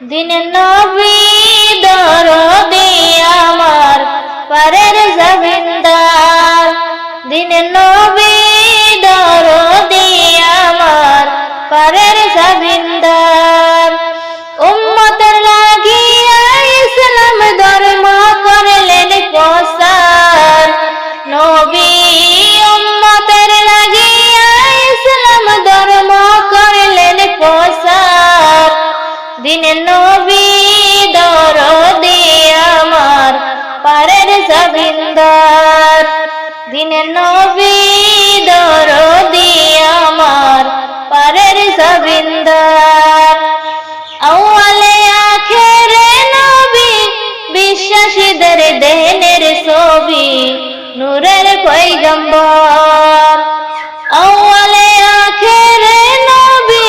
দিনের নবী দরদি আমার পরের জমিনদার, দিনের নবী দরদি আমার পরের জমিনদার। উম্মতের লাগিয়া ইসলাম ধর্ম করলেন প্রসার, নবী উম্মতের লাগিয়া ইসলাম ধর্ম করলেন প্রসার। দিনের নবী দরদি আমার পরের জমিনদার, দিনের নবী দরদি আমার পরের জমিনদার। আউয়ালে আখেরে নবী বিশ্বাসীদের দেনের ছবি, নূরের পয়গম্বর। আউয়ালে আখেরে নবী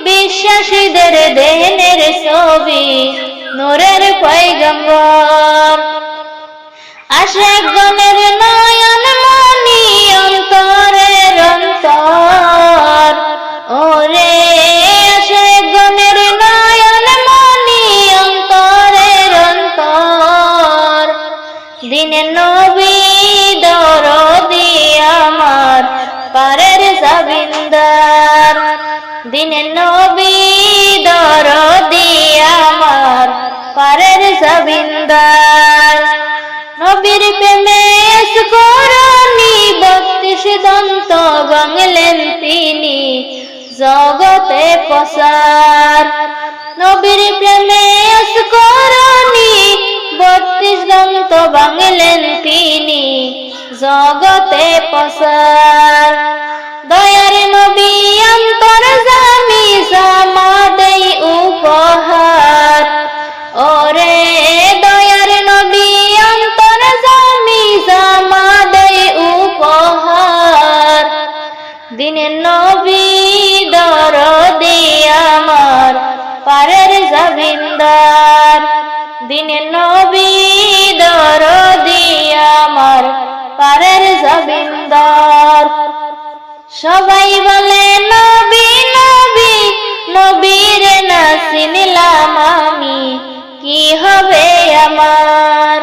বিশ্বাসীদের দেনের ছবি, নূরের পয়গম্বর। আশিকগণের নয়ন মনি অন্তরের অন্তর, ওরে আশিকগণের নয়ন মনি অন্তরের অন্তর। দিনের নবী দরদি আমার পরের জমিনদার, দিনের নবী দরদি আমার পরের জমিনদার। নবীর প্রেমে করণী ৩২ দন্ত বাংলেন তিনি জগতে প্রসার। নবীর প্রেমে করণী ৩২ দন্ত বাংলেন তিনি জগতে প্রসার। দয়ার নবী অন্তর্যামী জামাদেই উপহার, ওরে দয়ার নবী অন্তর্যামী জামাদেই উপহার। দিনের নবী দরদি আমার পরের জমিনদার, দিনের নবী দরদি আমার পরের জমিনদার। সবাই বলে নবী নবী, নবীর না চিনলাম আমি কি হবে আমার।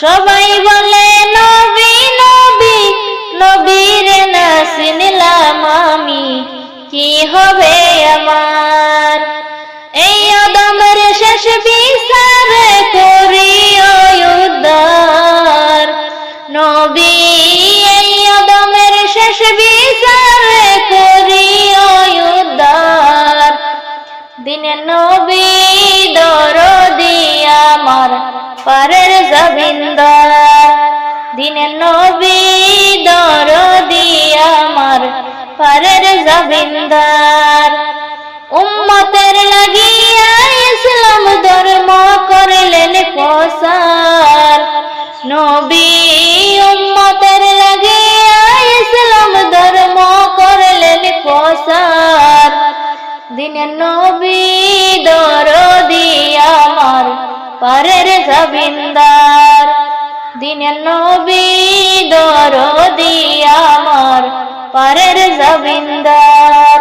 সবাই বলে নবী নবী, নবীর না চিনলাম আমি কি হবে আমার। এই আদমের শেষ বিচার করিও উদ্ধার, নবী এই আদমের শেষ বিচার করিও উদ্ধার। দিনের নবী দরদি আমার পরের জমিনদার, দিনের নবী দরদি আমার পরের জমিনদার। উম্মতের লাগিয়া ইসলাম ধর্ম করলেন প্রসার, নবী উম্মতের লাগিয়া ইসলাম ধর্ম করলেন প্রসার। দিনের নবী দরদি আমার পরের জমিনদার, দিনের নবী দরদি আমার পরের জমিনদার।